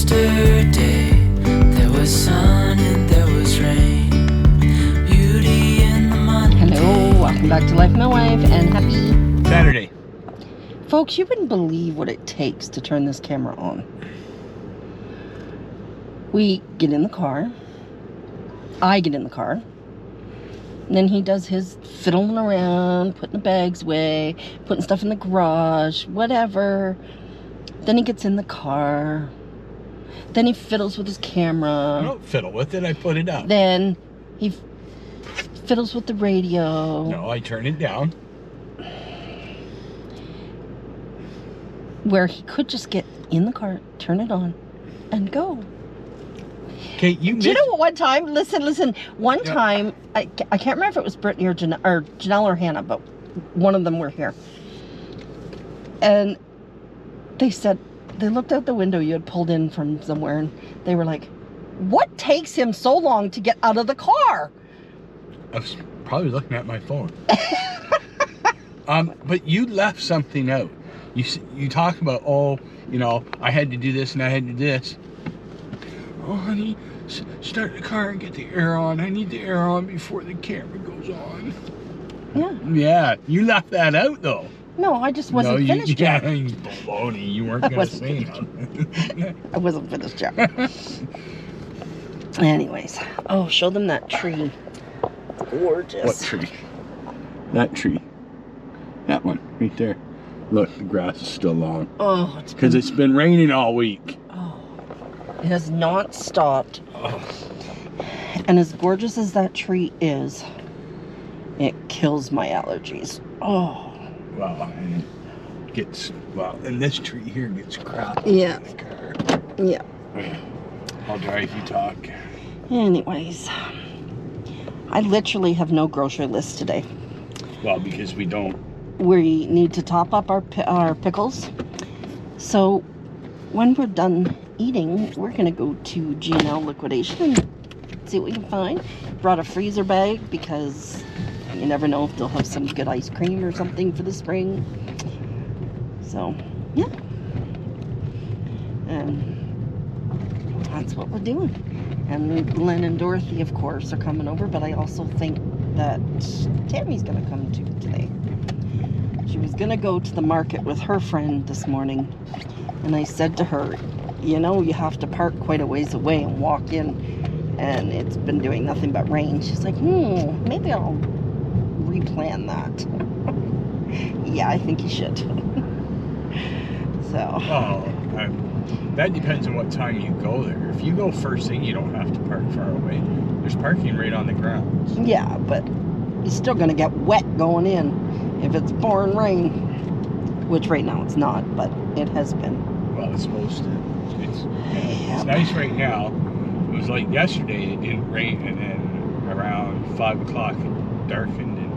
Yesterday there was sun and there was rain. Beauty in the Monday. Hello, welcome back to Life of My Wife and happy Saturday. Folks, you wouldn't believe what it takes to turn this camera on. We get in the car. I get in the car. And then he does his fiddling around, putting the bags away, putting stuff in the garage, whatever. Then he gets in the car. Then he fiddles with his camera. I don't fiddle with it, I put it up. Then he fiddles with the radio. No, I turn it down. Where he could just get in the car, turn it on, and go. Okay, you Do you know what one time? Listen. One time, I can't remember if it was Brittany or Janelle or Hannah, but one of them were here. And they said, they looked out the window, you had pulled in from somewhere, and they were like, what takes him so long to get out of the car? I was probably looking at my phone. But you left something out. You talk about, oh, you know, I had to do this and I had to do this. Oh, honey, start the car and get the air on. I need the air on before the camera goes on. Yeah. Yeah, you left that out, though. No, I just wasn't finished yet. Yeah, baloney. You weren't going to say nothing. I wasn't finished yet. Anyways. Oh, show them that tree. Gorgeous. What tree? That tree. That one, right there. Look, the grass is still long. Oh, because it's been raining all week. Oh, it has not stopped. Oh. And as gorgeous as that tree is, it kills my allergies. Oh. Well, and and this tree here gets crap. Yeah. In the car. Yeah. I'll drive you talk. Anyways, I literally have no grocery list today. Well, because we don't. We need to top up our pickles. So when we're done eating, we're going to go to G&L liquidation and see what we can find. Brought a freezer bag because you never know if they'll have some good ice cream or something for the spring. So, yeah. And that's what we're doing. And Len and Dorothy, of course, are coming over, but I also think that Tammy's going to come too today. She was going to go to the market with her friend this morning, and I said to her, you know, you have to park quite a ways away and walk in, and it's been doing nothing but rain. She's like, maybe I'll replan that. Yeah, I think you should. So. Oh, that depends on what time you go there. If you go first thing, you don't have to park far away. There's parking right on the grounds. Yeah, but you're still going to get wet going in if it's pouring rain. Which right now it's not, but it has been. Well, it's supposed to. It's nice right now. It was like yesterday, it didn't rain, and then around 5 o'clock it darkened. And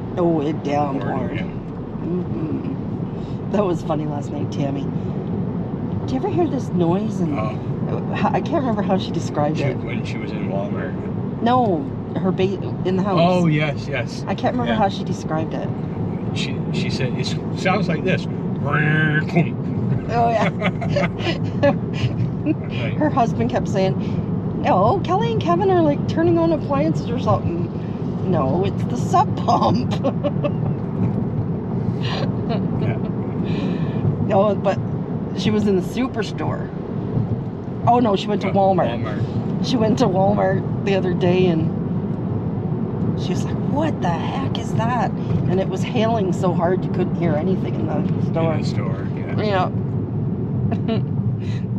it downpoured. Mm-hmm. That was funny last night, Tammy. Did you ever hear this noise? And I can't remember how she described it. When she was in Walmart. No, her baby in the house. Oh, yes. I can't remember how she described it. She said, it sounds like this. Oh, yeah. Her husband kept saying, no, Kelly and Kevin are like turning on appliances or something. No, it's the sub pump. No, but she was in the superstore. Oh, no, she went to Walmart. She went to Walmart the other day, and she was like, what the heck is that? And it was hailing so hard you couldn't hear anything in the store. In the store, yeah. Yeah.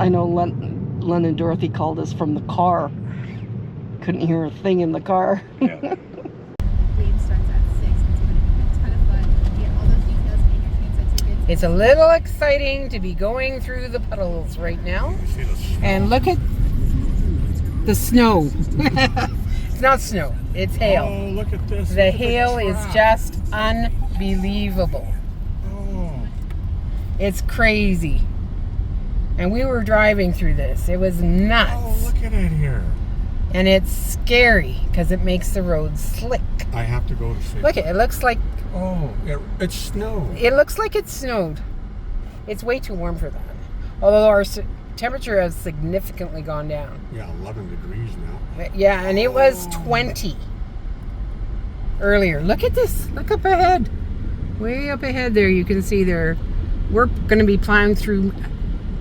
I know Len and Dorothy called us from the car. Couldn't hear a thing in the car. Yeah. It's a little exciting to be going through the puddles right now. And look at the snow. It's not snow, it's hail. Oh, look at this. The hail is just unbelievable. Oh. It's crazy. And we were driving through this. It was nuts. Oh, look at it here. And it's scary because it makes the road slick. I have to go to sleep. Look, it looks like... Oh, it snowed. It looks like it snowed. It's way too warm for that. Although our temperature has significantly gone down. Yeah, 11 degrees now. Yeah, and it was 20 earlier. Look at this. Look up ahead. Way up ahead there, you can see there. We're going to be plowing through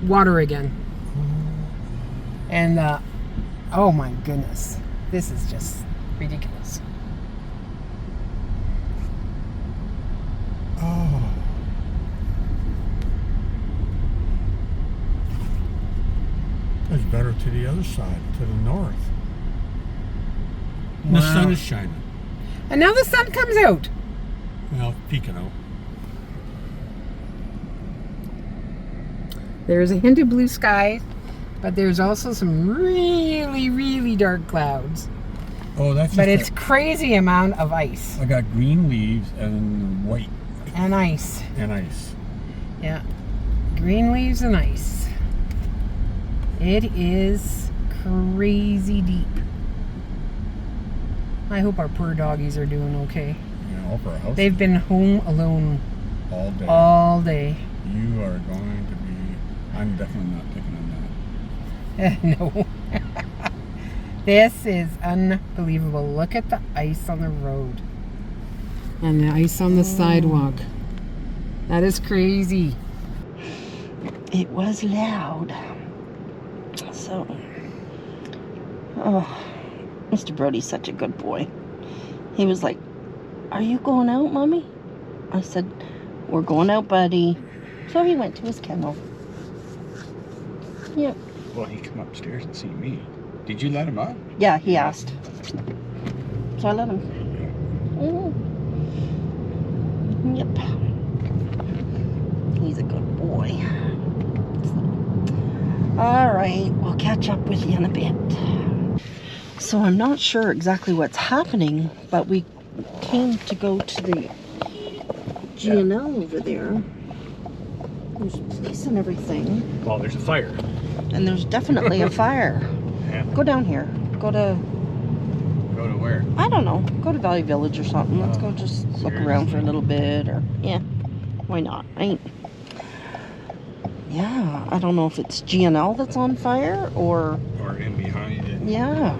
water again. And, oh my goodness. This is just ridiculous. Oh. It's better to the other side, to the north. The Wow. sun is shining. And now the sun comes out. Well, peeking out. There's a hint of blue sky, but there's also some really, really dark clouds. Oh, that's But just it's crazy amount of ice. I got green leaves and white And ice. and ice. Yeah. Green leaves and ice. It is crazy deep. I hope our poor doggies are doing okay. Yeah, all for a house. They've been home alone all day. all day. You are going to be. I'm definitely not picking on that. No. This is unbelievable. Look at the ice on the road. And the ice on the sidewalk. That is crazy. It was loud. So, oh, Mr. Brody's such a good boy. He was like, "Are you going out, Mommy?" I said, "We're going out, buddy." So he went to his kennel. Yep. Well, he come upstairs and see me. Did you let him up? Yeah, he asked. So I let him. Yep. He's a good boy. All right, we'll catch up with you in a bit. So I'm not sure exactly what's happening, but we came to go to the G&L over there. There's police and everything. Well, there's a fire. And there's definitely a fire. Yeah. Go down here. Go to where? I don't know. Go to Valley Village or something. Let's go just look around for a little bit, or yeah, why not? Yeah, I don't know if it's G&L that's on fire or in behind it. yeah.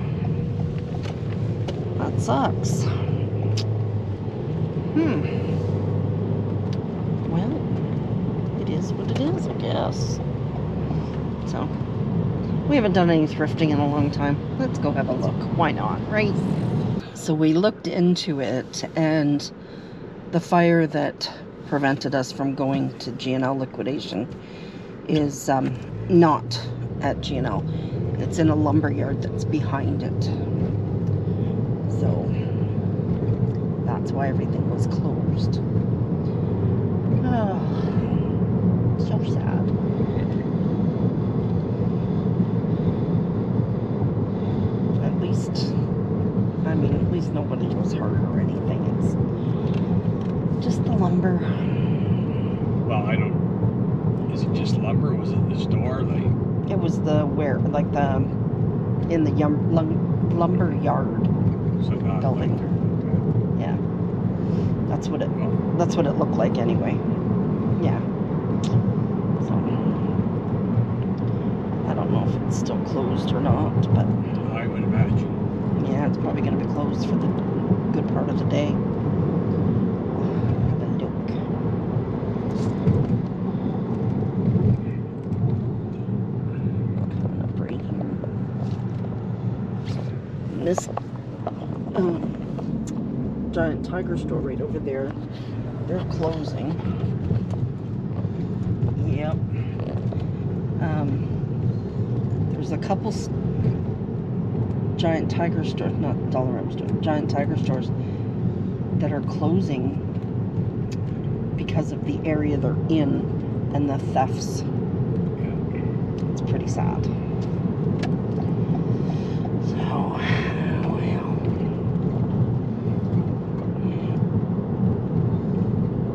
That sucks. Well, it is what it is, I guess. So, we haven't done any thrifting in a long time. Let's go have a look. Why not, right? So we looked into it, and the fire that prevented us from going to G&L liquidation is not at G&L. It's in a lumber yard that's behind it. So that's why everything was closed. Oh, so sad. At least nobody was hurt or anything. It's just the lumber. Well, I don't. Is it just lumber? Was it the store? It was in the lumber yard So not building. Yeah, that's what it looked like anyway. Yeah. So I don't know if it's still closed or not, but I would imagine. yeah, it's probably going to be closed for the good part of the day. Coming up right here. And this giant tiger store right over there, they're closing. Yep. There's a couple giant tiger stores, not Dollarama stores, giant tiger stores that are closing because of the area they're in and the thefts. It's pretty sad. So, well.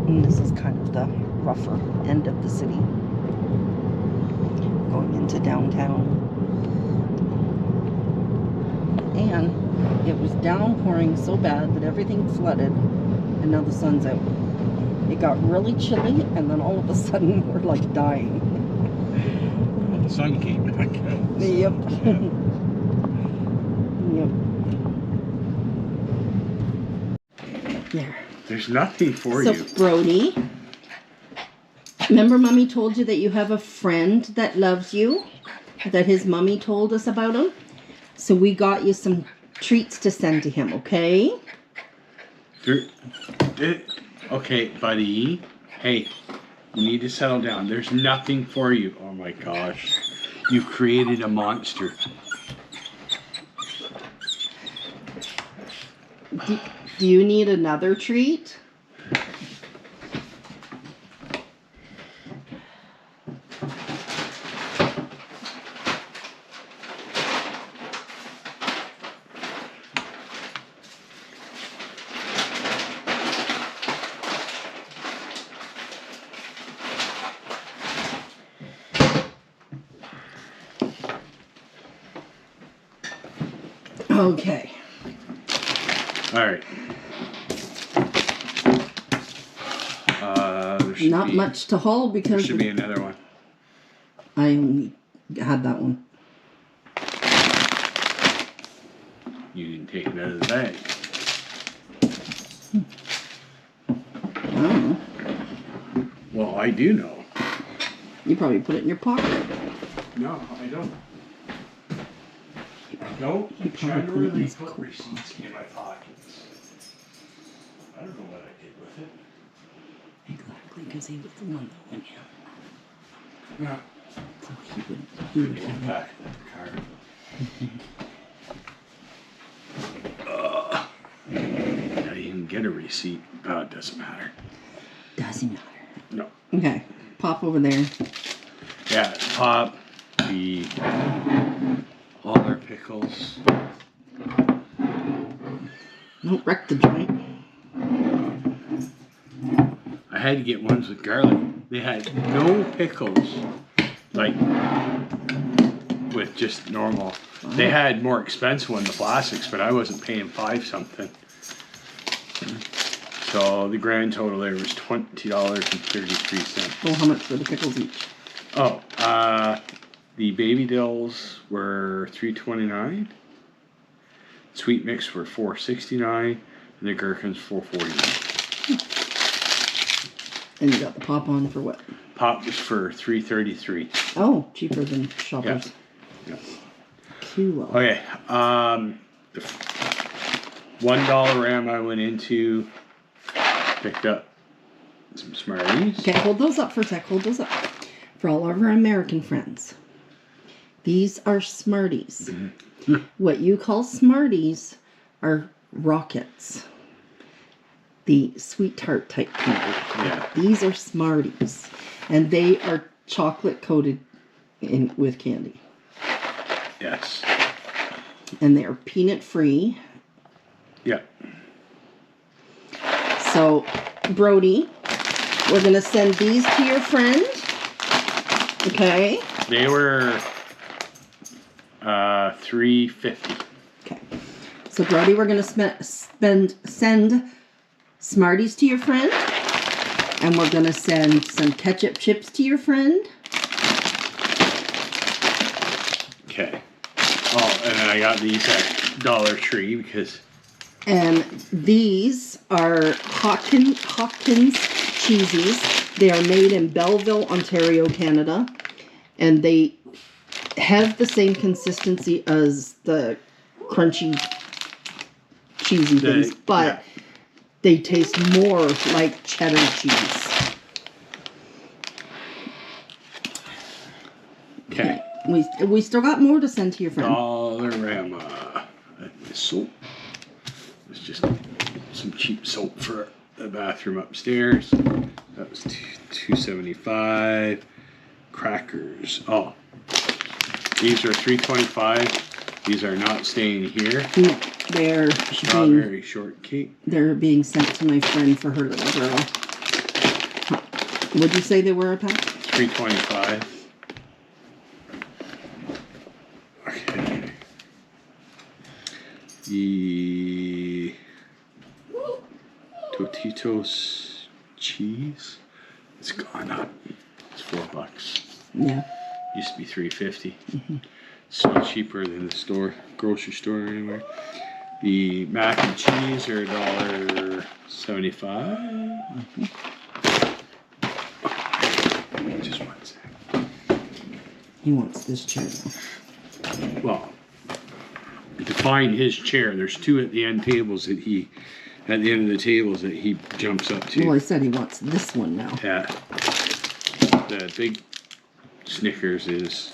And this is kind of the rougher end of the city. Going into downtown. And it was downpouring so bad that everything flooded, and now the sun's out. It got really chilly, and then all of a sudden we're like dying. sun came back out. Yep. Yep. There. There's nothing for So, you. Brody, remember Mommy told you that you have a friend that loves you? That his mommy told us about him? So we got you some treats to send to him, okay? Okay, buddy. Hey, you need to settle down. There's nothing for you. Oh my gosh. You've created a monster. Do you need another treat? Okay. All right. There should Not be, much to haul There because should be another one. I only had that one. You didn't take it out of the bag. I don't know. Well, I do know. You probably put it in your pocket. No, I don't. No, I'm trying to really put receipts in my pockets. I don't know what I did with it. Exactly, because he was the one that went in. Yeah. So he would Get have back in the car. I didn't even get a receipt. Oh, it doesn't matter. Doesn't matter. No. Okay, pop over there. Yeah, pop all our pickles. Don't wreck the joint. I had to get ones with garlic. They had no pickles, like with just normal. They had more expensive ones, the plastics, but I wasn't paying $5 something. So the grand total there was $20.33. Oh, how much were the pickles each? Oh, the baby dills were $3.29. Sweet mix were $4.69, and the gherkins $4.49. And you got the pop on for what? Pop was for $3.33. Oh, cheaper than Shoppers. Yeah. Cool. Okay. The $1 ram I went into, picked up some Smarties. Okay, hold those up for a sec. Hold those up. For all of our American friends. These are Smarties. What you call Smarties are Rockets. The sweet tart type candy. Yeah. These are Smarties. And they are chocolate coated with candy. Yes. And they are peanut free. Yeah. So, Brody, we're going to send these to your friend. Okay? They were $3.50. Okay. So, Brody, we're going to send Smarties to your friend. And we're going to send some ketchup chips to your friend. Okay. Oh, and then I got these at Dollar Tree because... And these are Hawkins cheesies. They are made in Belleville, Ontario, Canada. And they have the same consistency as the crunchy, cheesy things. But they taste more like cheddar cheese. Okay. We still got more to send to your friend. Dollarama. Soap. It's just some cheap soap for the bathroom upstairs. That was $2.75. Crackers. Oh, these are $3.25. These are not staying here. No, they're Strawberry shortcake. They're being sent to my friend for her little girl. Would you say they were a pack? $3.25. Okay. The Totitos cheese. It's gone up. It's $4. Yeah. Used to be $3.50. Still cheaper than the store, grocery store anywhere. The mac and cheese are $1.75. Just 1 sec. He wants this chair now. Well, to find his chair, there's 2 at the end tables that he, at the end of the tables that he jumps up to. Well, I said he wants this one now. Yeah. The big Snickers is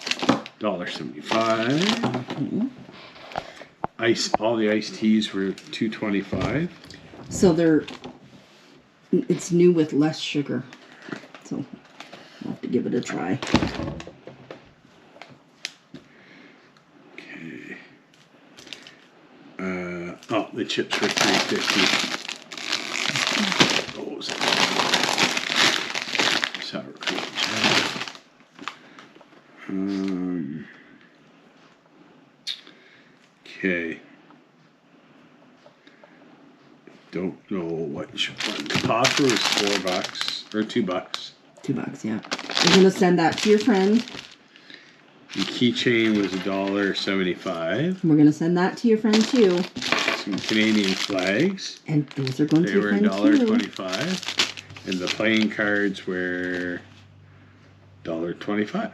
$1.75. All the iced teas were $2.25. So it's new with less sugar. So I'll have to give it a try. Okay. Oh, the chips were $3.50. Oh, sour cream. Okay. Don't know which one. The popper was $4 or $2. $2, yeah. We're gonna send that to your friend. The keychain was $1.75. We're gonna send that to your friend too. Some Canadian flags. And those are going They to your were friend too. $1.25. And the playing cards were $1.25.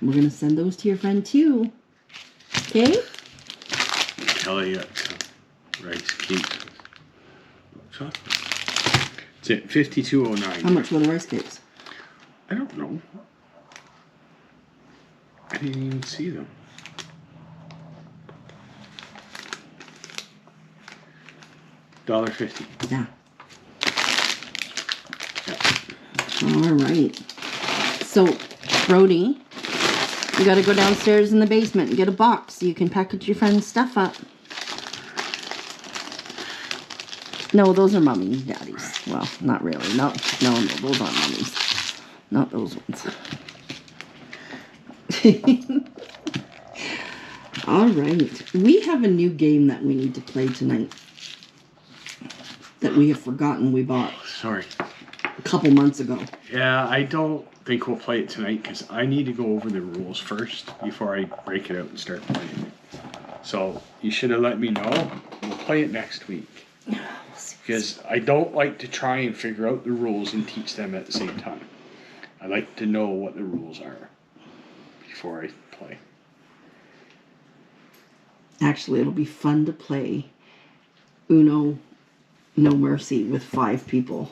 We're gonna send those to your friend too. Okay? Kelly got rice cakes. Chocolate. It's at $52.09. How much were the rice cakes? I don't know. I didn't even see them. $1.50. Yeah. Yeah. All right. So, Brody, you got to go downstairs in the basement and get a box so you can package your friend's stuff up. No, those are Mommy's and Daddy's. Well, not really. No, those aren't Mommy's. Not those ones. All right. We have a new game that we need to play tonight that we have forgotten we bought Sorry. a couple months ago. Yeah, I don't think we'll play it tonight because I need to go over the rules first before I break it out and start playing it. So you should have let me know. We'll play it next week. Because I don't like to try and figure out the rules and teach them at the same time. I like to know what the rules are before I play. Actually, it'll be fun to play Uno No Mercy with 5 people.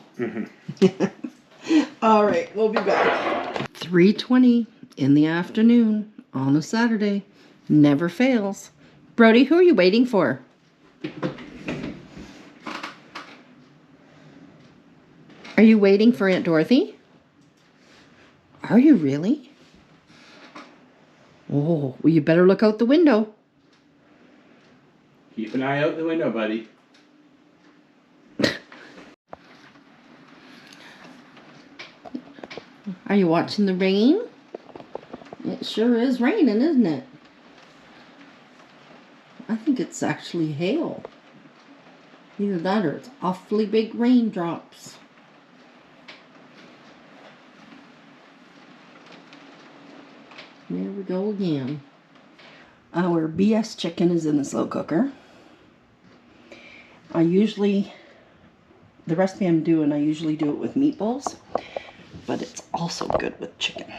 All right, we'll be back. 3:20 in the afternoon on a Saturday. Never fails. Brody, who are you waiting for? Are you waiting for Aunt Dorothy? Are you really? Oh, well, you better look out the window. Keep an eye out the window, buddy. Are you watching the rain? It sure is raining, isn't it? I think it's actually hail. Either that or it's awfully big raindrops. There we go again. Our BS chicken is in the slow cooker. The recipe I'm doing, I usually do it with meatballs, but it's also good with chicken.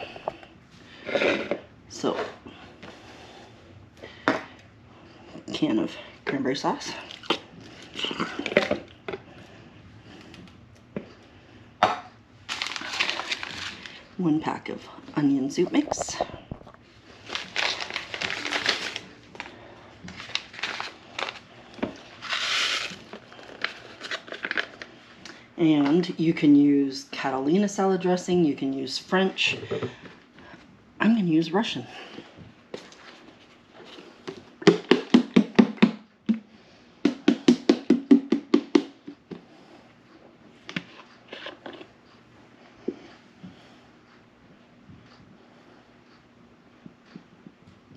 So, can of cranberry sauce. One pack of onion soup mix. And you can use Catalina salad dressing, you can use French. I'm going to use Russian.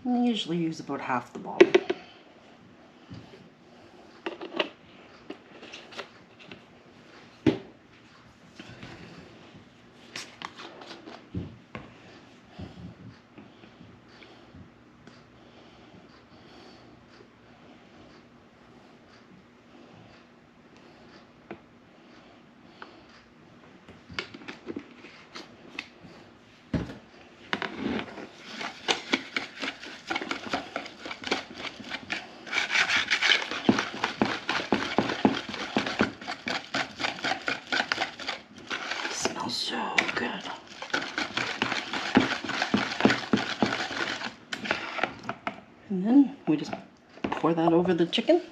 I usually use about half the bottle. And then we just pour that over the chicken.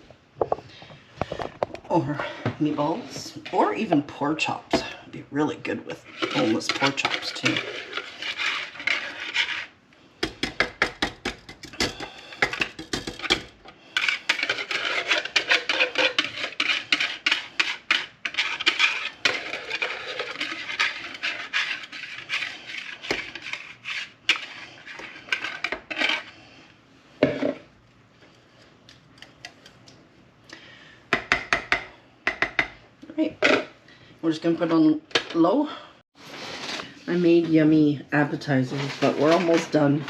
Or meatballs. Or even pork chops. It'd be really good with boneless pork chops too. Right, we're just gonna put it on low. I made yummy appetizers, but we're almost done.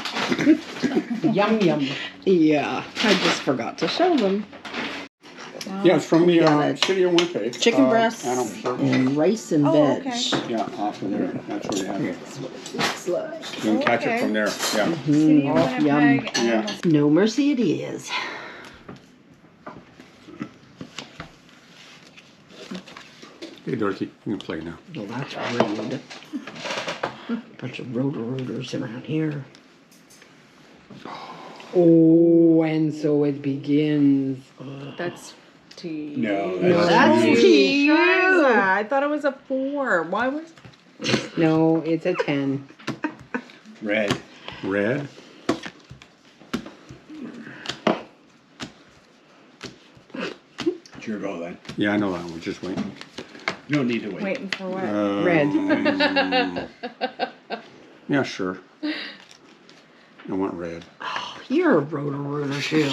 Yum yum. Yeah, I just forgot to show them. Yeah, it's from the got it. city of Winnipeg. Chicken breasts Animal service. and rice and Oh, veg. okay. Yeah, off of there. That's where you have it. That's what it looks like. You can catch it Okay. from there. Yeah. City of Oh, yum. Winnipeg, Yeah. animal- No mercy it is. Hey, Dorothy, you can play now. Well, that's rude. Bunch of rotor-rotors around here. Oh, and so it begins. That's to you. No, That's that's to you. you. Shiza, I thought it was a 4. Why was? No, it's a 10. Red. Red. It's your go then. Yeah, I know that one. Just waiting. You don't need to wait. Waiting for what? Red. Yeah, sure. I want red. Oh, you're a rotor-rotor too.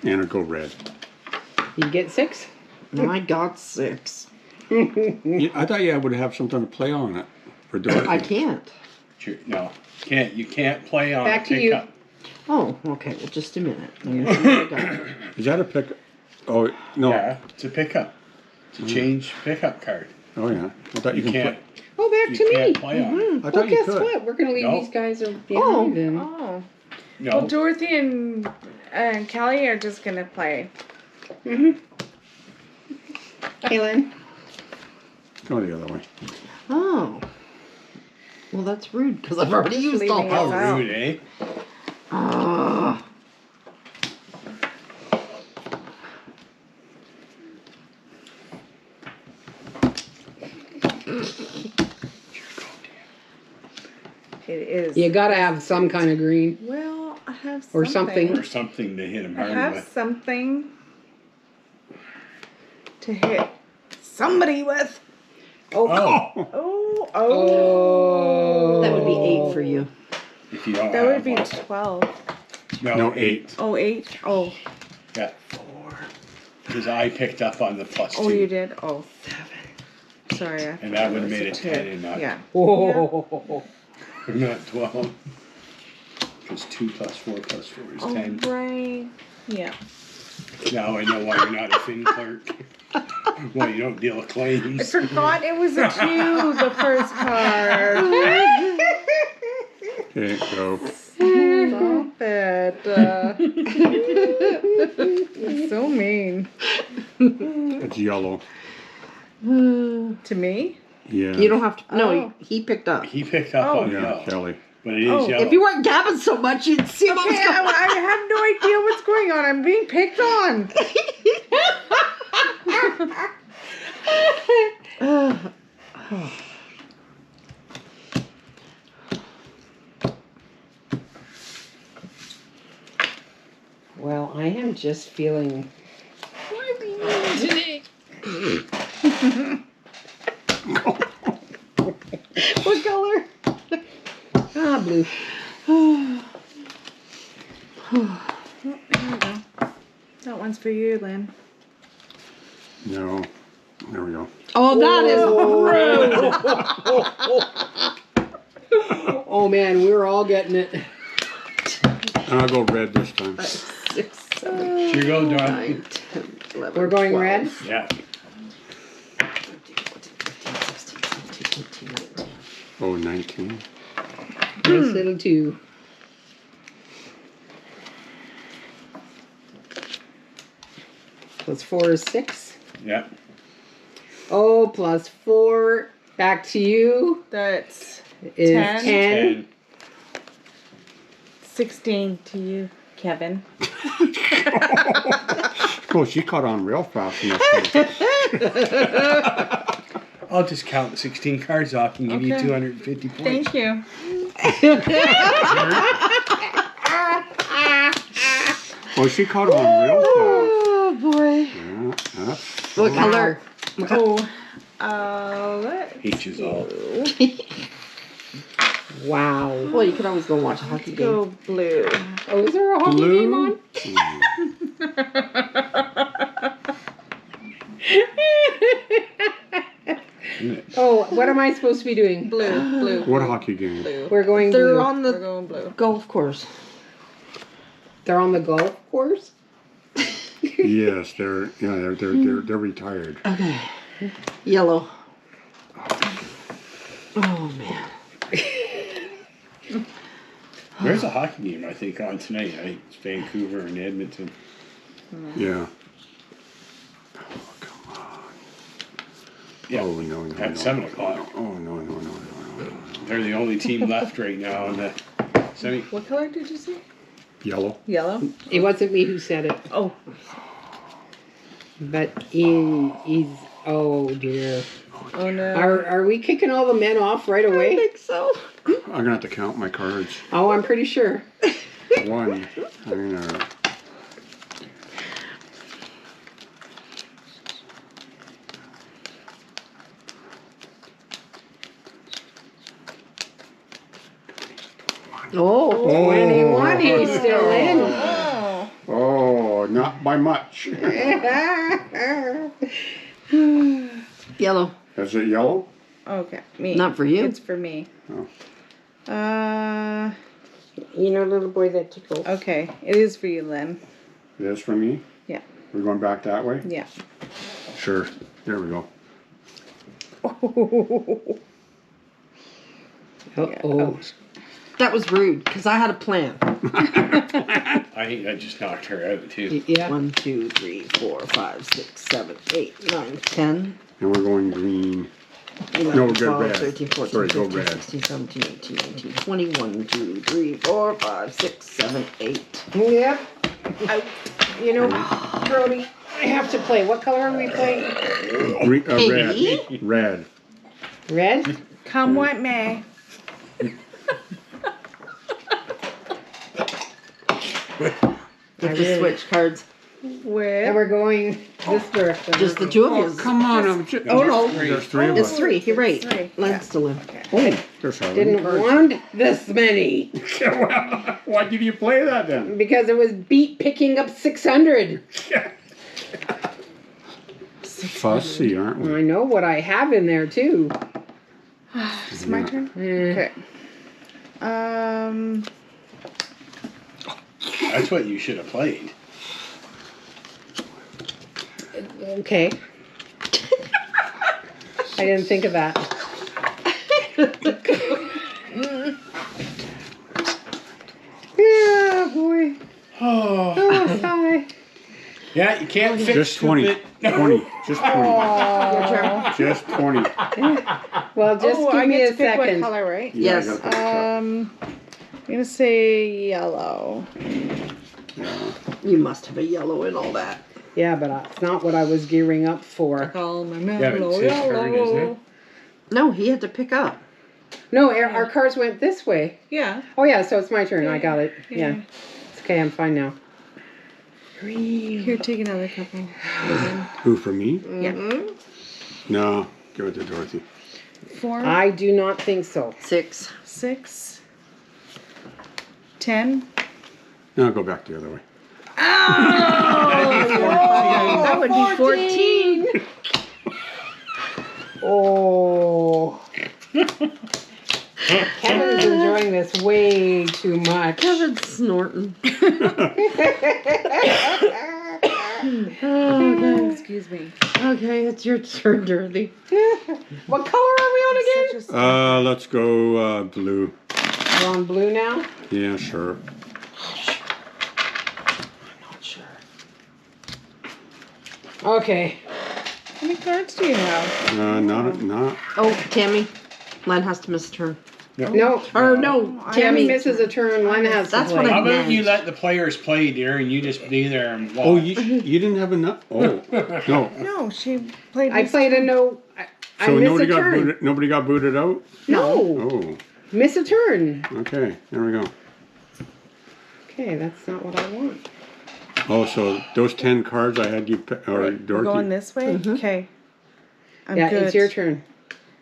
And I'll go red. You get 6? I got 6. Yeah, I thought you would have something to play on it for Dorothy. I can't. No, you can't play on Back a to you. pickup. Oh, okay. Well, just a minute. Let me see what I got. Is that a pick? Oh, no. Yeah, it's a pickup. It's a change pickup card. Oh, yeah. I thought you, You can can't. Oh, back You to me. can't play on it. I Well, thought you guess could. what? We're going to leave No. these guys behind Oh. then. Oh. No. Well, Dorothy and Kelly are just gonna play. Kaylin. Go the other way. Oh. Well, that's rude because I've already used all Leaving How us those. out. rude, eh? Ah. It is. You got to have some kind of green. Well, I have Or something. something. Or something to hit him I hard have with. something to hit somebody with. Oh, Oh, oh. Oh. That would be 8 for you. if you don't That have would be one. 12. No, 8. Oh, 8. Oh, Yeah. 4. Because I picked up on the +2. oh, you did. Oh, 7. Sorry, I And that thought would it was made a it 2. 10 and not- Yeah. Oh. Not 12. Because 2 + 4 + 4 is Oh, 10. right. Yeah. Now I know why you're not a fin clerk. Why you don't deal with I claims. forgot it was a 2, the first card. Okay, go. Stop it. It's so mean. It's yellow. To me? Yeah. You don't have to. No, Oh. he picked up. He picked up Oh. on Yeah, yellow. Kelly. But it is Oh. yellow. If you weren't gabbing so much, you'd see what was Okay, going on. I have no idea what's going on. I'm being picked on. Well, I am just feeling. today. What color? Ah, blue. That one's for you, Lynn. No. There we go. Oh, that is Oh man, we were all getting it. And I'll go red this time. 6, 7, Here you go, Don. 9, 10, 11, We're going 12, red? Yeah. 13, 14, 15, 16, 17, 18, 19. Oh, 19. Nice little 2. Plus 4 is 6. Yeah. Oh, plus 4. Back to you. That's Is 10. 10. 16 to you, Kevin. Oh, she caught on real fast. In that I'll just count 16 cards off and give you Okay. 250 points. Thank you. Oh, she caught on real fast. Oh boy. Yeah, that's What color? H is all. Wow. Well, you could always go watch a hockey game. Go blue. Oh, is there a hockey game on? Oh, what am I supposed to be doing? Blue. What hockey game? We're going They're blue. on We're the going blue. golf course. They're on the golf course? Yes, they're retired. Okay. Yellow. Oh man. There's a hockey game, I think, on tonight. I think it's Vancouver and Edmonton. Yeah. Oh, come on. Yeah. Oh, no. At 7 o'clock. Oh, no. They're the only team left right now in the semi. What color did you say? Yellow. Yellow. It wasn't me who said it. Oh. But is oh dear. Oh no. Are we kicking all the men off right I away? think so. I'm gonna have to count my cards. Oh, I'm pretty sure. One. I'm gonna. Oh. 21, he's still in. Oh. Oh, not by much. Yellow. Is it yellow? Okay. Me. Not for you. It's for me. Oh. You know, little boy that tickles. Okay. It is for you, Lynn. It is for me? Yeah. We're going back that way? Yeah. Sure. There we go. Uh-oh. That was rude because I had a plan. I think that just knocked her out, too. Yeah. 1, 2, 3, 4, 5, 6, 7, 8, 9, 10. And we're going green. 11, No, go 12, red. 13, 14, Sorry, go 15, red. 16, 17, 18, 19, 20, 1, 2, 3, 4, 5, 6, 7, 8. Yep. You know, Brody, I have to play. What color are we playing? Red. Red. Red? Come what may. You have to switch cards. And Where? we're going this direction. Just the two of you. Come on. Oh no. There's three of It's us. 3. You're right. Three. Len's still in. Oh, there's how Didn't want this many Why did you play that then? because it was beat picking up 600. Fussy, aren't we? I know what I have in there too. It's my turn? Eh. Okay. That's what you should have played. Okay. I didn't think of that. Yeah, boy. Oh. Oh, sigh. Yeah, you can't fix Just 20. stupid. 20. Just 20. Your turn. Just 20. Well, just I give me get a to pick what second. color, right? Yeah, I Yes. gotta pick a cup. I'm gonna say yellow. Yeah. You must have a yellow in all that. Yeah, but it's not what I was gearing up for. Call my Yeah, but it's his turn, isn't it? No, he had to pick up. No, our cars went this way. Yeah. Oh yeah, so it's my turn. I got it. Yeah. Yeah. It's okay, I'm fine now. Here, take another couple. Who, for me? Yeah. No. Give it to Dorothy. 4, I do not think so. 6. 6, 10. No, go back the other way. That would be 14. Oh. Kevin's enjoying this way too much. Kevin's snorting. Excuse me. Okay, it's your turn, Dorothy. What color are we on again? Let's go blue. We're on blue now? Yeah, sure. Not sure. Okay. How many cards do you have? Not. Oh, Tammy. Len has to miss a turn. No. Or no, Tammy Tammy. misses a turn. Len has to That's play. what I How about you meant. let the players play, dear, and you just be there and watch? Oh, you didn't have enough? Oh, no. No, she played. I played a no. I So missed a turn. nobody got booted out? No. Oh, Miss a turn. okay. There we go. Okay, that's not what I want. Oh, so those 10 cards I had you, or We're Dorothy. going this way? Okay. I'm Yeah, good. it's your turn.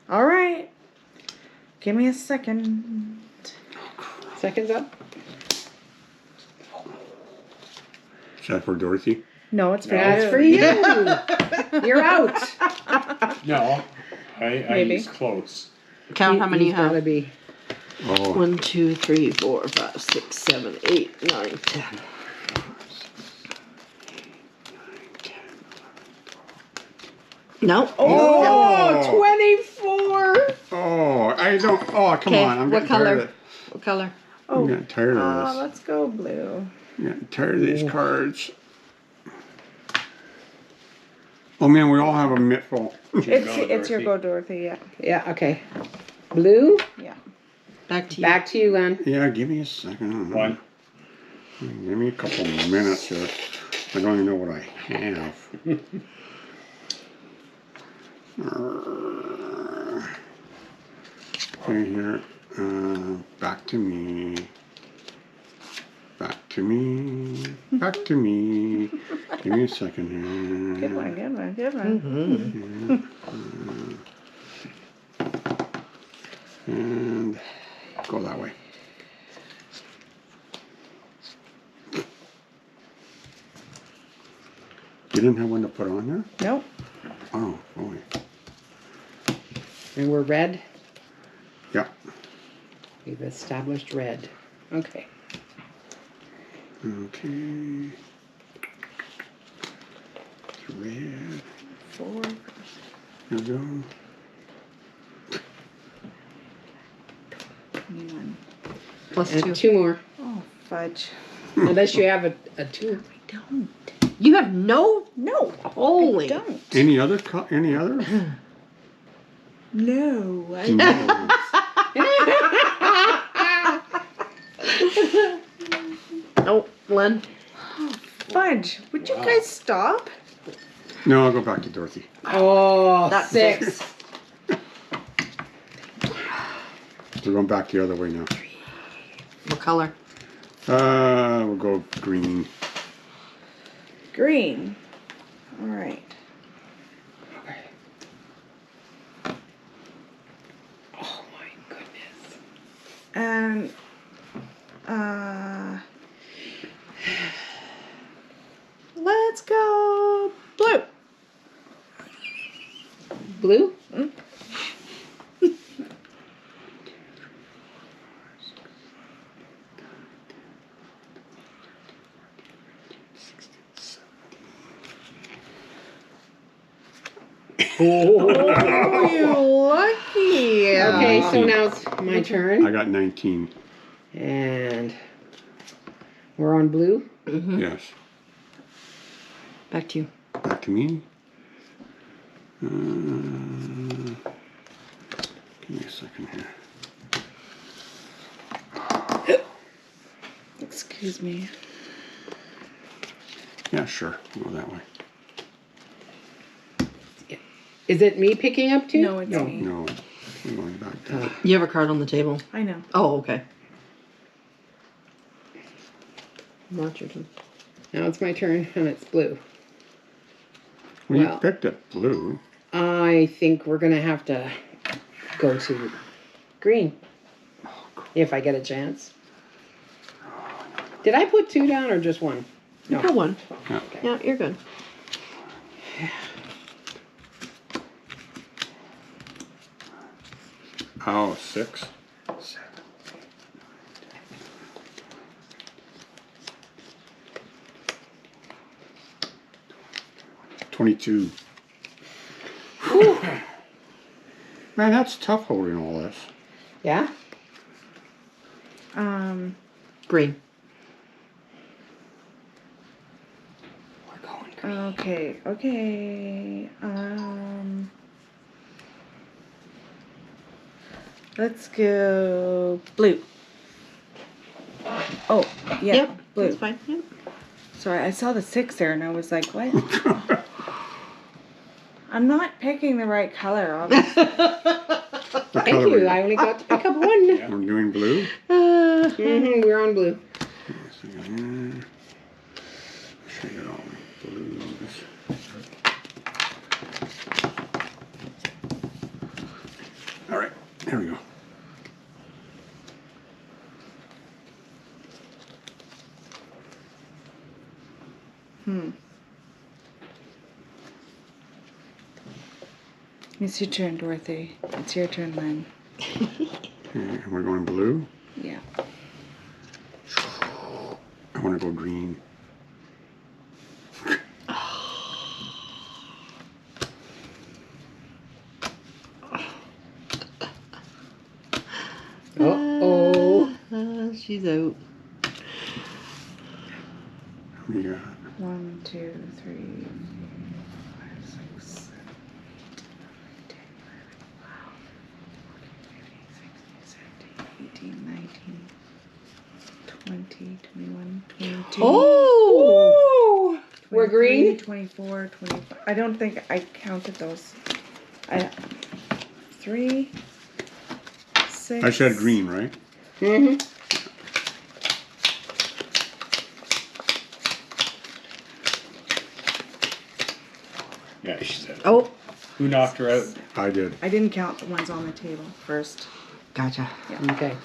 All right. Give me a second. Seconds up. Is that for Dorothy? No, it's for That's you. for you. You're out. No, I Maybe. was close. Count how many you He's gotta have. be. Oh, 1, 2, 3, 4, 5, 6, 7, 8, 9, 10. No. Oh, 24. oh, I don't. Oh, come Okay, on. I'm what getting tired color? of it. What color? I'm getting tired of this. Let's go blue. I'm getting tired of these cards. Oh man, we all have a mitt full. It's your go, Dorothy. Yeah. Yeah, okay. Blue. Yeah. Back to you. Back to you, Len. Yeah, give me a second. One. Give me a couple minutes here. I don't even know what I have. Okay, here. Back to me. Back to me. Back to me. Give me a second here. Good one. Good one. Good one. And go that way. You didn't have one to put on there? Nope. Oh, boy. And we're red. Yeah. We've established red. Okay. Okay. Red. 4. Here we go. 21. Plus And 2. two more. Oh, fudge. Unless you have a two. I don't. You have no? No. Holy. I don't. Any other? Any other? No. Oh, Len. Fudge. Would you guys stop? No, I'll go back to Dorothy. Oh, That's six. We're going back the other way now. What color? We'll go green. Green. All right. Oh my goodness. And let's go blue. Blue? Oh, you lucky. Okay, so now it's my I turn. got 19. And we're on blue. Yes. Back to you. Back to me. Give me a second here. Excuse me. Yeah, sure. We'll go that way. Is it me picking up two? No, it's me. No, we're going back there. You have a card on the table? I know. Oh, okay. Not your turn. Now it's my turn, and it's blue. Well, well. you picked it blue. I think we're gonna have to go to green. If I get a chance. Did I put two down or just one? You put one. Yeah. Yeah, you're good. Oh, 6. 22. Man, that's tough holding all this. Yeah? Green. We're going green. Okay. Okay. Let's go blue. Oh, yeah, Yep, blue. that's fine. Yep. Sorry, I saw the 6 there and I was like, what? I'm not picking the right color, obviously. What Thank color you. were I only got to pick up one. We're doing blue. We're on blue. Should get all blues. All right, there we go. It's your turn, Dorothy. It's your turn, Lynn. Okay, we're going blue. Yeah. I want to go green. She's out. We got 1, 2, 3, 5, 6, 7, 8, 9, 10, 11, 12, 14, 15, 16, 17, 18, 19, 20, 21, 22. Oh! We're 23, green? 24, 25. I don't think I counted those. 3, 6. I said green, right? Mm-hmm. Yeah, she said. Oh, Who knocked her out? I did. I didn't count the ones on the table first. gotcha. Okay.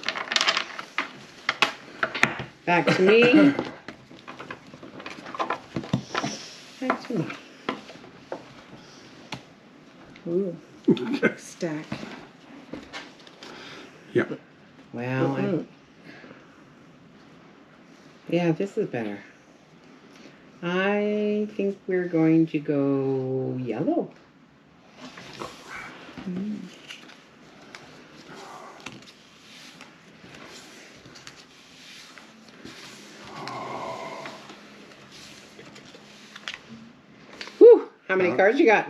Back to me. Back to me. Ooh. Stack. Yep. Wow. Yeah, this is better. I think we're going to go yellow. Whew, how many cards you got?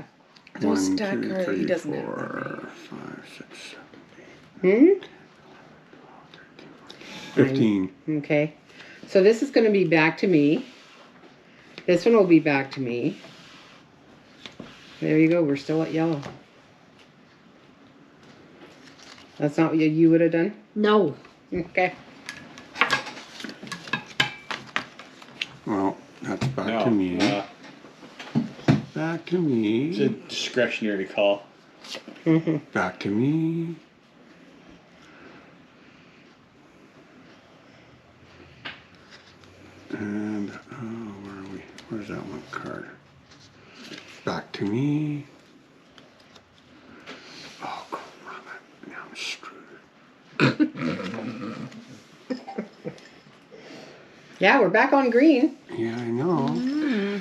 Those 1, stack 2, are- he 3, doesn't have 4, 5, 6, Hmm? 15. Okay. So this is going to be back to me. This one will be back to me. There you go. We're still at yellow. That's not what you would have done? No. Okay. Well, that's back No. to me. Back to It's a me. discretionary call. Back to me. And, where are we? Where's that one card? Back to me. Oh, crap. Now I'm screwed. Yeah, we're back on green. Yeah, I know.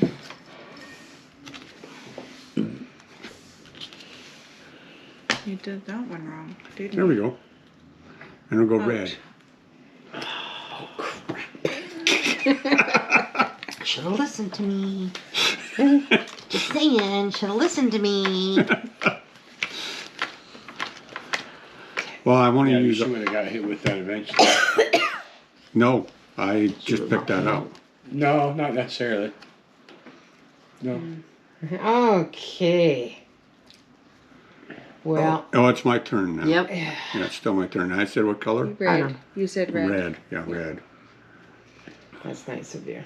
You did that one wrong, didn't There you? we go. And it'll go red. Should have listened to me. Just saying, should have listened to me. Well, I want to Yeah, use. she would have got hit with that eventually. No, I just picked that out. No, not necessarily. No. Okay. Well, Oh, it's my turn now. Yep. Yeah, it's still my turn. I said what color? Red. You said red. Red. Yeah, red. that's nice of you.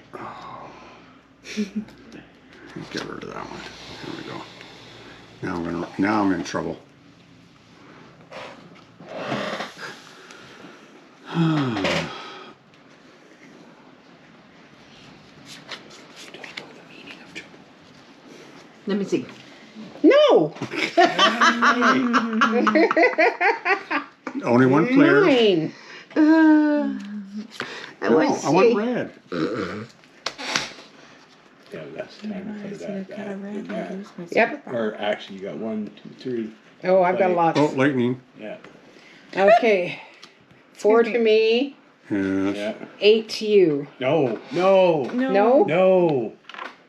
Get rid of that one. There we go. Now I'm in trouble. Let me see. No! Only one player. Mine. I No, want to I want see. red. Yeah, that's time to I play said I that. cut a red. and I that. lose my Yep. Or actually, you got 1, 2, 3. Oh, I've got lots. Oh, lightning. Yeah. Okay. 4 Excuse to me, Yes. Yeah. 8 to you. No. No. No. No? No.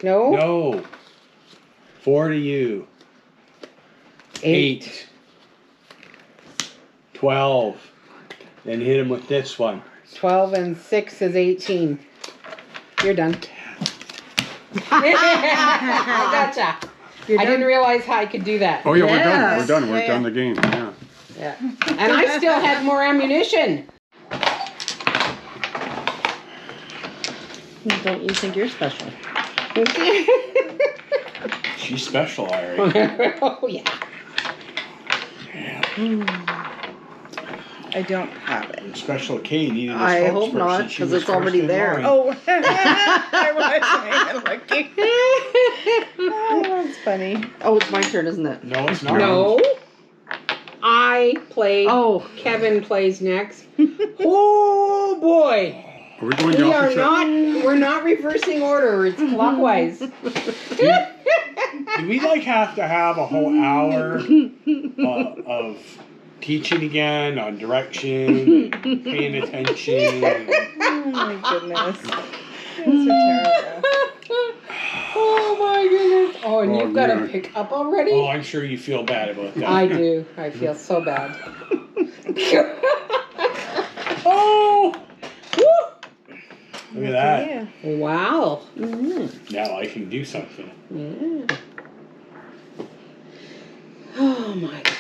No? No. 4 to you. 8. 12. Then hit him with this one. 12 and 6 is 18. You're done. I gotcha. I didn't realize how I could do that. Oh yeah, we're done. Yes. We're done. We're Yeah, done the game. Yeah. Yeah. And I still had more ammunition. Don't you think you're special? She's special, Larry. Oh, yeah. I don't have it. Special K needed a I hope spokesperson. not, She 'cause was it's already first in there. line. Oh, I wasn't even looking. Oh, that's funny. Oh, it's my turn, isn't it? No, it's not. No. I play. Oh, Kevin plays next. Oh, boy. Are we going the We are opposite? not, we're not reversing order. It's clockwise. Do we like have to have a whole hour of teaching again on direction, paying attention? Oh my goodness. That's so terrible. Oh my goodness. Oh, and Oh, you've got yeah. to pick up already? Oh, I'm sure you feel bad about that. I do. I feel so bad. Oh! Look at that. Yeah. Wow. Now I can do something. Yeah. Oh my goodness.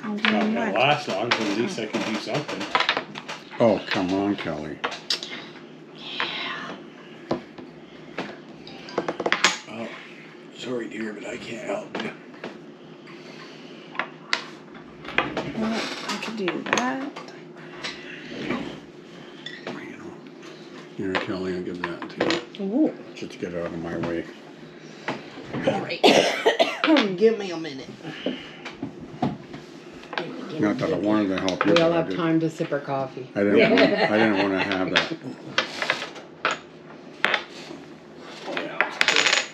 Not gonna last long, but at least I can do something. Oh, come on, Kelly. Oh, sorry, dear, but I can't help you. Well, I could do that. Here, Kelly, I'll give that to you. oh. Just get out of my way. Give me a minute. Not that I wanted to help you. We all but I have did- time to sip our coffee. I didn't want to have that.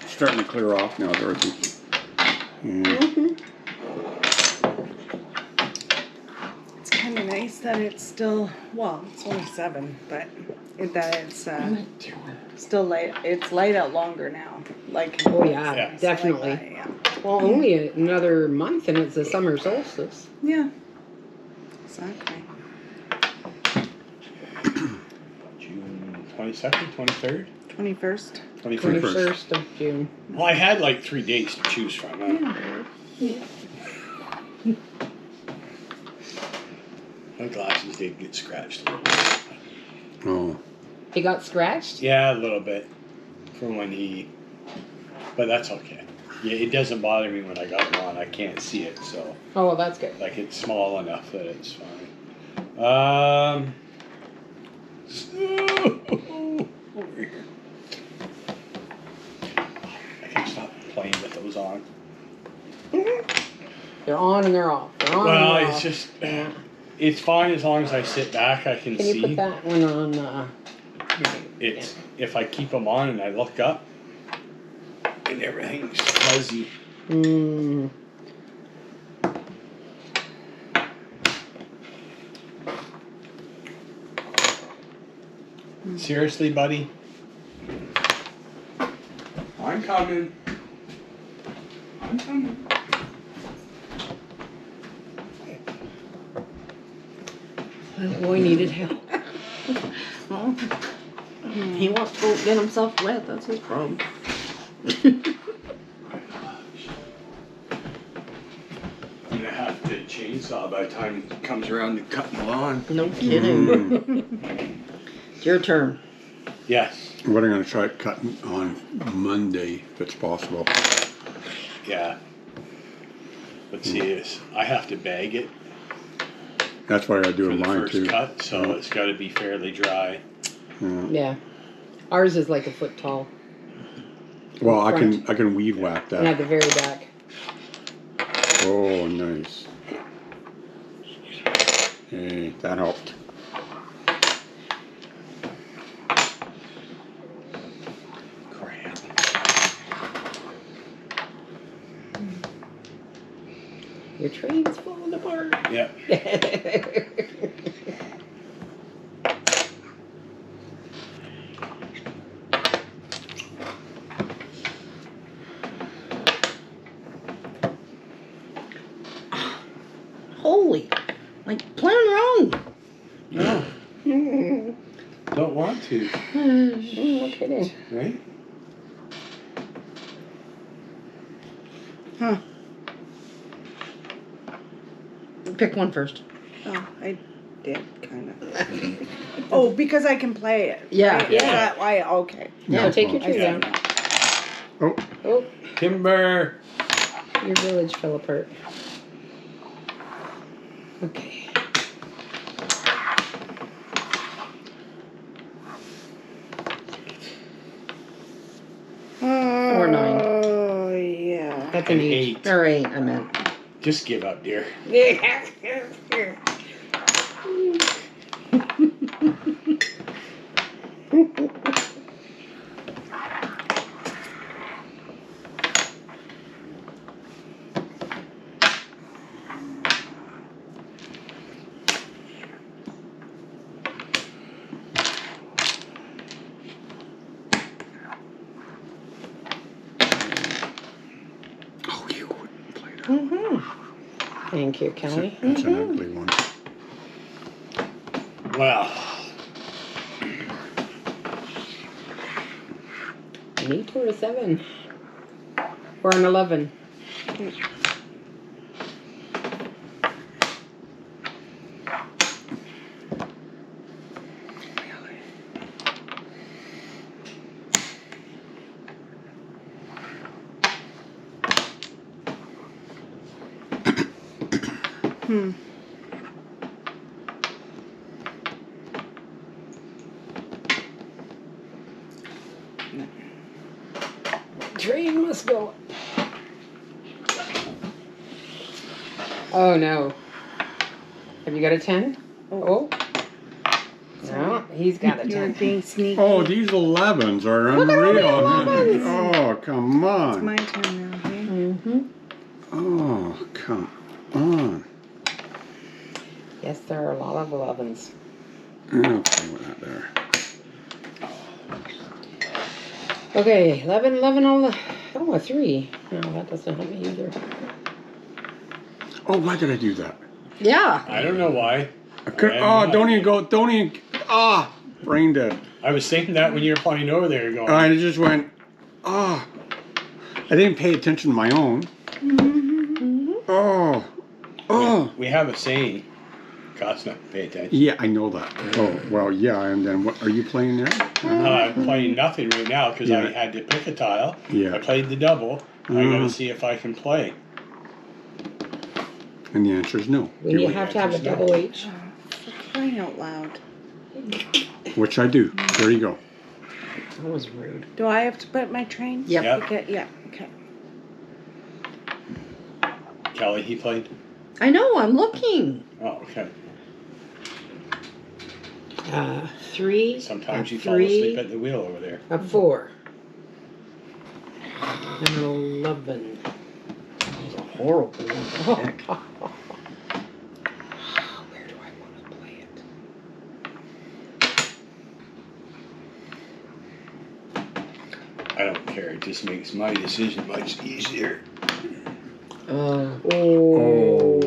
Starting to clear off now, Dorothy. Yeah. It's kind of nice that it's still, well, it's only 7, but that it's still light. It's light out longer now. Like, Oh yeah, Yeah. definitely. Like that, yeah. Well, only another month and it's the summer solstice. Yeah. Exactly. June 22nd, 23rd? 21st. 21st. 21st of June. Well, I had like 3 dates to choose from. Huh? My glasses did get scratched a little bit. Oh, He got scratched? Yeah, a little bit from when he, but that's okay. Yeah, it doesn't bother me when I got them on. I can't see it, so Oh, well, that's good. like it's small enough that it's fine. Over here. I can stop playing with those on. They're on and they're off. They're on Well, and they're it's off. just, it's fine as long as I sit back. I can Can see. you put that one on? It's if I keep them on and I look up, and everything's fuzzy. Mm. Seriously, buddy? I'm coming. I'm coming. That boy needed help. Well, he wants to get himself wet. That's his problem. I'm gonna have to chainsaw by the time it comes around to cutting the lawn. No kidding. It's your turn. Yes. what I'm going to try cutting on Monday, if it's possible. Yeah. But see, I have to bag it That's what I got to do for with the mine first too. cut, so it's got to be fairly dry. Yeah. Ours is like a foot tall. Well, I Front. can weed whack And at that. the very back. Oh, nice. Hey, that helped. Crap. Your train's falling apart. Yep. holy. Like, plan wrong. No. Don't want to, No kidding. right? Huh. Pick one first. Oh, I did kind of. Oh, because I can play it. Yeah. Right? Yeah. Is that why? Okay. Yeah, No, take your well, tree Yeah. down. Oh, Oh, Timber. your village fell apart. Okay. Or 9. Oh, yeah. That's an An 8. 8. Or 8, I meant. Just give up, dear. oh, you wouldn't play that. Mm-hmm. Thank you, Kelly. That's an ugly one. Well, An 8 or a 7. Or an 11. Hmm. Train must go. Oh no. Have you got a 10? Oh. No, he's got a You were 10. being sneaky. Oh, these 11s are unreal. Oh, come It's on. my turn now, hey? Mm-hmm. Oh, come on. Yes, there are a lot of 11s. I'll play with that there. Okay, 11, 11, oh, a 3. No, that doesn't help me either. Oh, why did I do that? Yeah. I don't know why. I could, I have oh, no don't idea. even go, don't even, brain dead. I was thinking that when you were flying over there, going, I just went, I didn't pay attention to my own. Oh. we have a saying, costs not to pay attention. Yeah, I know that. Oh, well, yeah, and then what, are you playing there? I'm playing nothing right now because I Yeah. had to pick a tile. Yeah. I played the double. I gotta see if I can play. And the answer is no. We You have to have a just know. double H. For crying out loud. Which I do. There you go. That was rude. Do I have to put my train? Yep. Yep. Okay, yeah, okay. Kelly, he played. I know, I'm looking. Oh, okay. 3. Sometimes a you fall 3, asleep at the wheel over there. a 4. And an 11. Horrible one to pick. Where do I want to play it? I don't care. It just makes my decision much easier. Oh. Oh.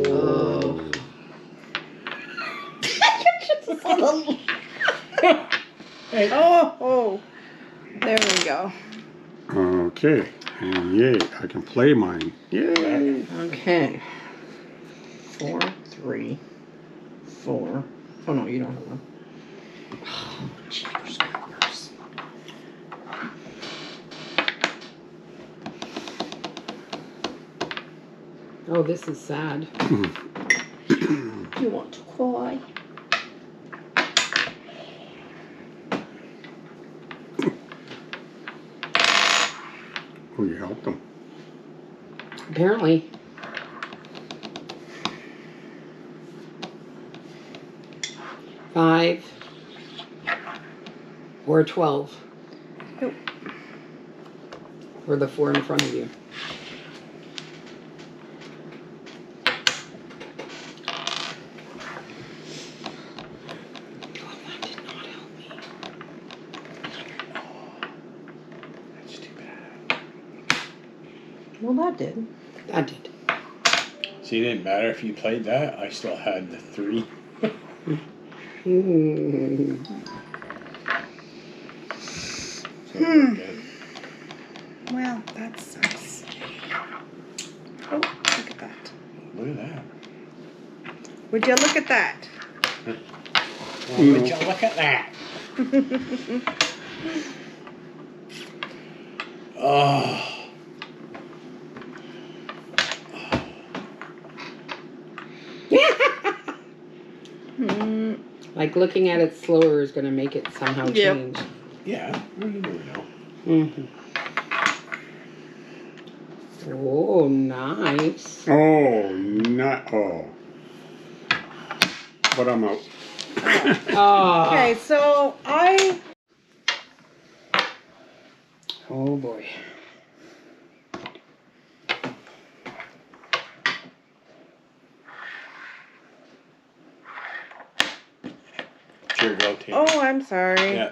Oh. There we go. Okay. And yay, I can play mine. Yay. Okay. 4, 3, 4. Oh no, you don't have one. Oh, jeepers creepers. Oh, this is sad. You want to cry? Oh, you helped them. Apparently. Five. Or 12. Nope. Or the 4 in front of you. That's too bad. Well, that did. I did. See, it didn't matter if you played that. I still had the 3. So it worked out. Well, that sucks. Oh, look at that. Look at that. Would you look at that? Would you look at that? Oh. Like looking at it slower is going to make it somehow Yep. change. Yeah, you never know. Mm-hmm. Oh, nice. Oh, not. Oh. But I'm out. Oh. Okay, so Oh boy. It's your go, Tammy. Oh, I'm sorry. Yeah.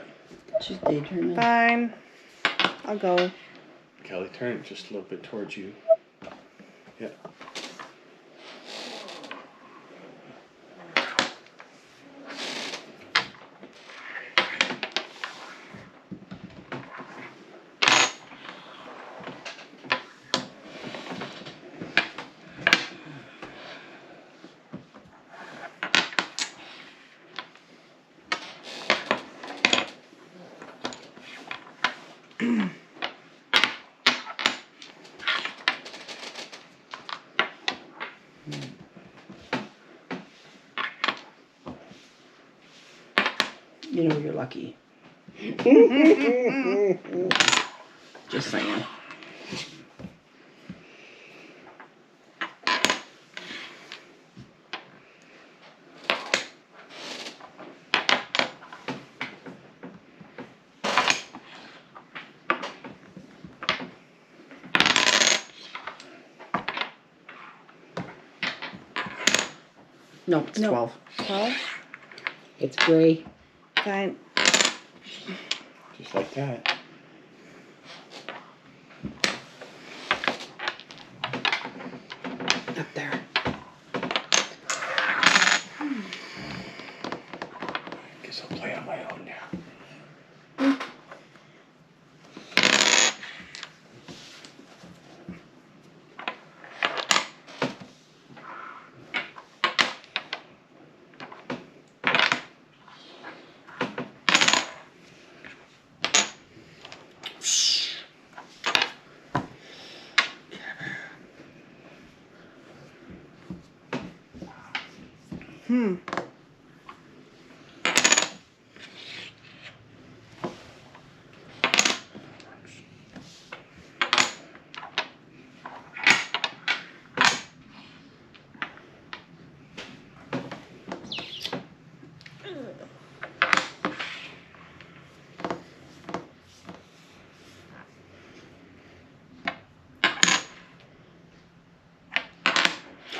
She's daydreaming. Fine. I'll go. Kelly, turn it just a little bit towards you. Yeah. You know you're lucky. Just saying. No, it's 12. 12? It's gray. Fine. Just like that. Up there. Guess I'll play on my own now.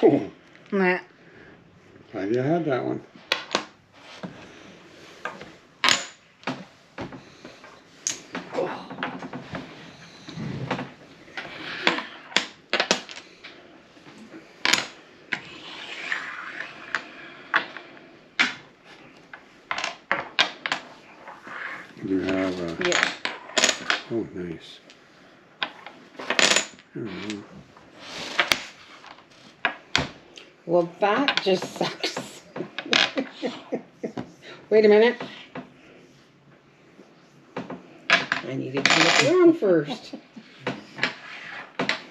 Oh, Nah. glad you had that one. You have a. Yeah. Oh, nice. Mhm. Well, that just sucks. Wait a minute. I needed to look around first.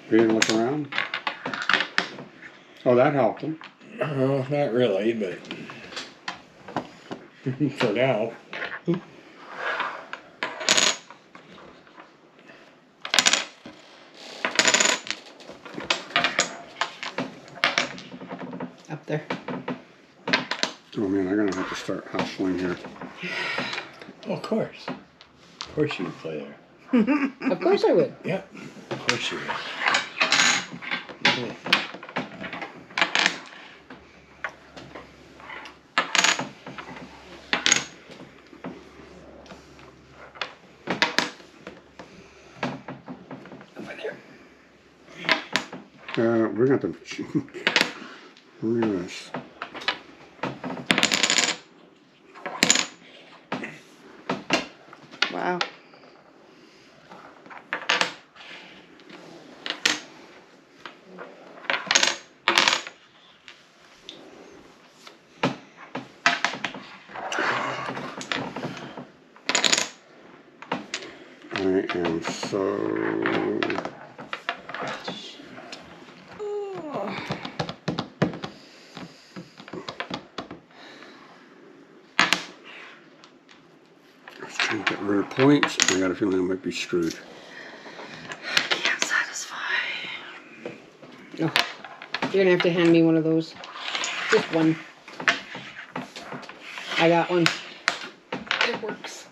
You didn't look around? Oh, that helped him. Oh, not really, but for now. Up there. Oh man, I'm gonna have to start hustling here. Oh, of course. Of course you would play there. Of course I would. Yep. Of course you would. Over there. We're going to look at this. Wow. I am so... I was trying to get rid of points. I got a feeling I might be screwed. Can't satisfy. Oh, you're gonna have to hand me one of those. Just one. I got one. It works.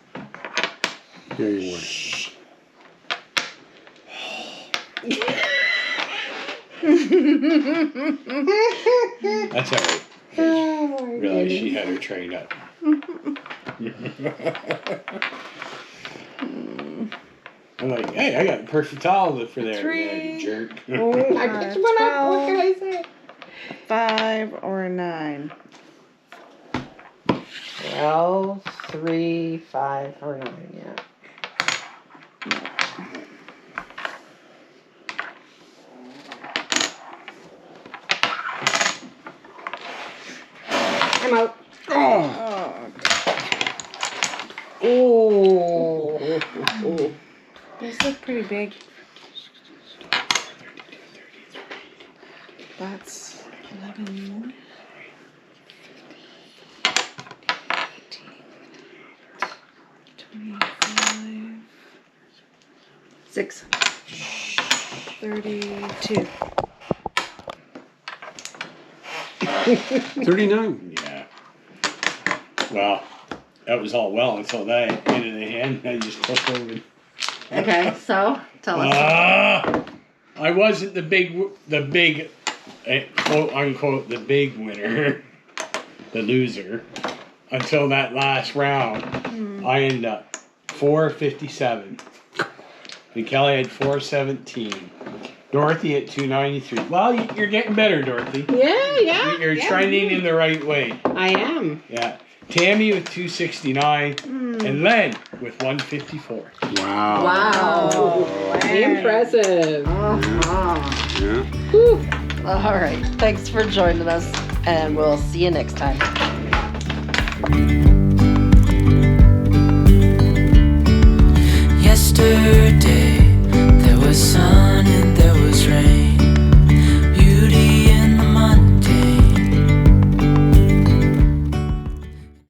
Yeah, you were. That's all right. Oh, Realized she had her trained up. I'm like, hey, I got the perfect towel for there. Three. Yeah, you jerk. I picked one up. What can I say? 5 or a 9. Well, 3, 5, or 9. Yeah. I'm out. Oh. Oh. These look pretty big. That's 11. 25. 6. 32. 39. Yeah. Well, that was all well until that hit in the hand. I just took over. Okay, so tell us. I wasn't the big, quote unquote, the big winner, the loser, until that last round. I ended up 457. And Kelly had 417. Dorothy at 293. Well, you're getting better, Dorothy. Yeah. You're trending in the right way. I am. Yeah. Tammy with 269 and Len with 154. Wow. Wow. Impressive. Yeah. Whew. All right. Thanks for joining us, and we'll see you next time. Yesterday